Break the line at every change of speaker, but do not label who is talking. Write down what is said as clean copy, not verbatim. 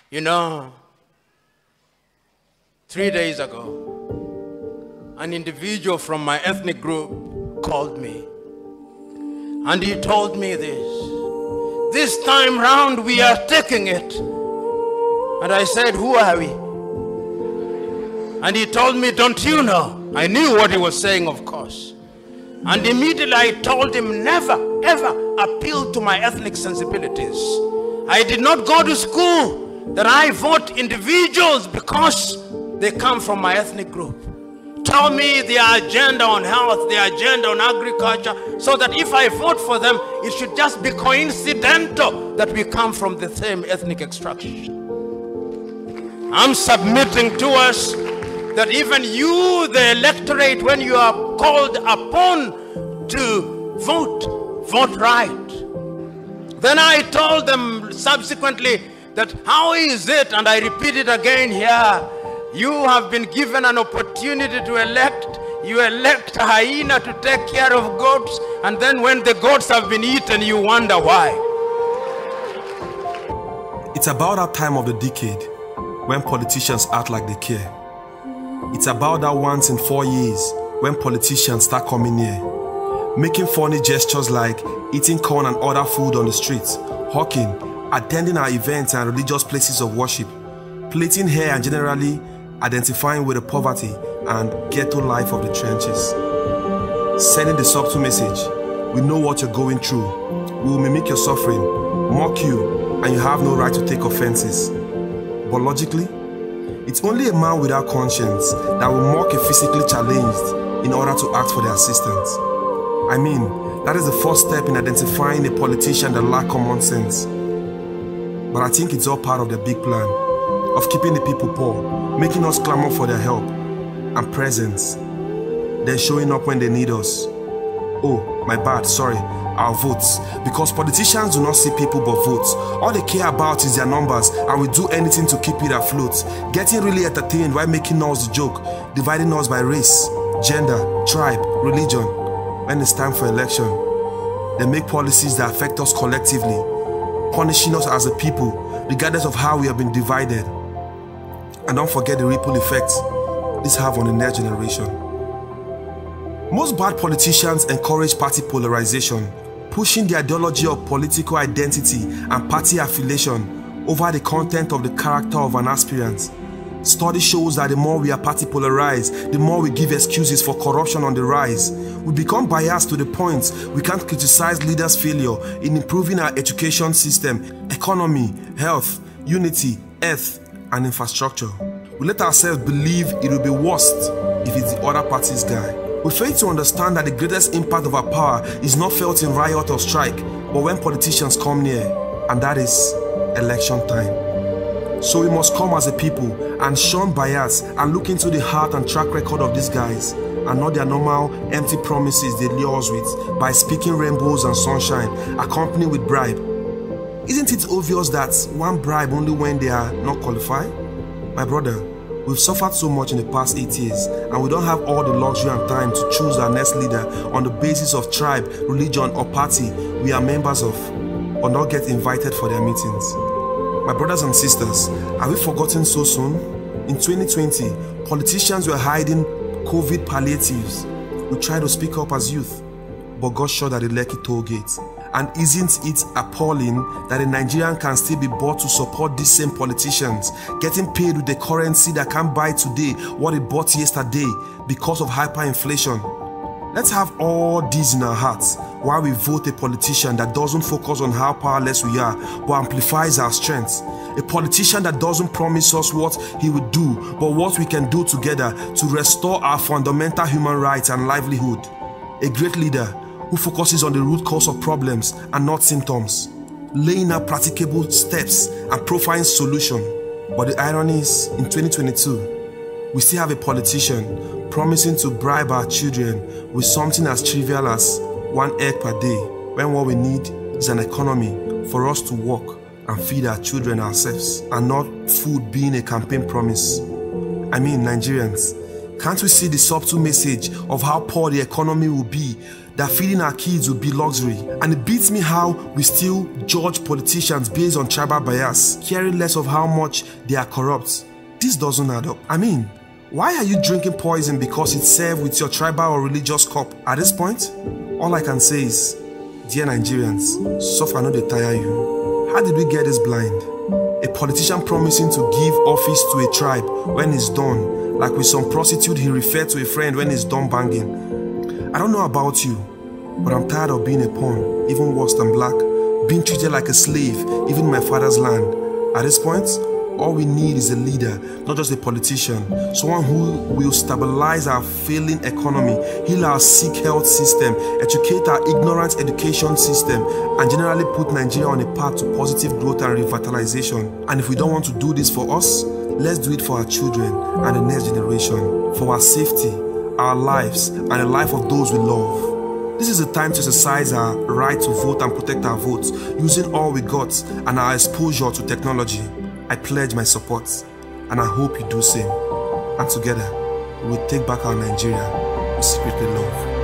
You know, 3 days ago, an individual from my ethnic group called me, and he told me this time round we are taking it. And I said, who are we? And he told me, don't you know? I knew what he was saying, of course. And immediately I told him, never ever appeal to my ethnic sensibilities. I did not go to school that I vote individuals because they come from my ethnic group. Tell me their agenda on health, their agenda on agriculture, so that if I vote for them, it should just be coincidental that we come from the same ethnic extraction. I'm submitting to us that even you, the electorate, when you are called upon to vote right. Then I told them subsequently that how is it, and I repeat it again here, you have been given an opportunity to elect. You elect a hyena to take care of goats, and then when the goats have been eaten, you wonder why.
It's about that time of the decade when politicians act like they care. It's about that once in 4 years when politicians start coming near, making funny gestures like eating corn and other food on the streets, hawking, attending our events and religious places of worship, plaiting hair and generally identifying with the poverty and ghetto life of the trenches. Sending the subtle message, we know what you're going through, we will mimic your suffering, mock you, and you have no right to take offenses. But logically, it's only a man without conscience that will mock a physically challenged in order to ask for their assistance. I mean, that is the first step in identifying a politician that lacks common sense. But I think it's all part of their big plan of keeping the people poor, making us clamor for their help and presence, then showing up when they need us. Oh, my bad, sorry, our votes. Because politicians do not see people but votes. All they care about is their numbers and will do anything to keep it afloat, getting really entertained while making us the joke, dividing us by race, gender, tribe, religion. When it's time for election, they make policies that affect us collectively, punishing us as a people, regardless of how we have been divided. And don't forget the ripple effect this have on the next generation. Most bad politicians encourage party polarization, pushing the ideology of political identity and party affiliation over the content of the character of an aspirant. Study shows that the more we are party polarized, the more we give excuses for corruption on the rise. We become biased to the point we can't criticize leaders' failure in improving our education system, economy, health, unity, health, and infrastructure. We let ourselves believe it will be worst if it's the other party's guy. We fail to understand that the greatest impact of our power is not felt in riot or strike, but when politicians come near, and that is election time. So we must come as a people and shun bias and look into the heart and track record of these guys, and not their normal empty promises they lure us with by speaking rainbows and sunshine, accompanied with bribe. Isn't it obvious that one bribe only when they are not qualified? My brother, we've suffered so much in the past 8 years, and we don't have all the luxury and time to choose our next leader on the basis of tribe, religion, or party we are members of, or not get invited for their meetings. My brothers and sisters, have we forgotten so soon? In 2020, politicians were hiding COVID palliatives. We tried to speak up as youth, but got shot at the Lekki toll gate. And isn't it appalling that a Nigerian can still be bought to support these same politicians, getting paid with the currency that can't buy today what it bought yesterday because of hyperinflation? Let's have all these in our hearts while we vote a politician that doesn't focus on how powerless we are, but amplifies our strengths. A politician that doesn't promise us what he will do, but what we can do together to restore our fundamental human rights and livelihood. A great leader who focuses on the root cause of problems and not symptoms, laying out practicable steps and profiling solutions. But the irony is, in 2022, we still have a politician promising to bribe our children with something as trivial as 1 egg per day, when what we need is an economy for us to work and feed our children ourselves, and not food being a campaign promise. I mean, Nigerians, can't we see the subtle message of how poor the economy will be that feeding our kids will be luxury. And it beats me how we still judge politicians based on tribal bias, caring less of how much they are corrupt. This doesn't add up. I mean, why are you drinking poison because it's served with your tribal or religious cup? At this point, all I can say is, dear Nigerians, suffer no dey tire you. How did we get this blind? A politician promising to give office to a tribe when it's done, like with some prostitute he referred to a friend when he's done banging. I don't know about you, but I'm tired of being a pawn, even worse than black, being treated like a slave, even in my father's land. At this point, all we need is a leader, not just a politician. Someone who will stabilize our failing economy, heal our sick health system, educate our ignorant education system, and generally put Nigeria on a path to positive growth and revitalization. And if we don't want to do this for us, let's do it for our children and the next generation, for our safety, our lives, and the life of those we love. This is the time to exercise our right to vote and protect our votes, using all we got and our exposure to technology. I pledge my support, and I hope you do same. And together, we will take back our Nigeria we secretly love.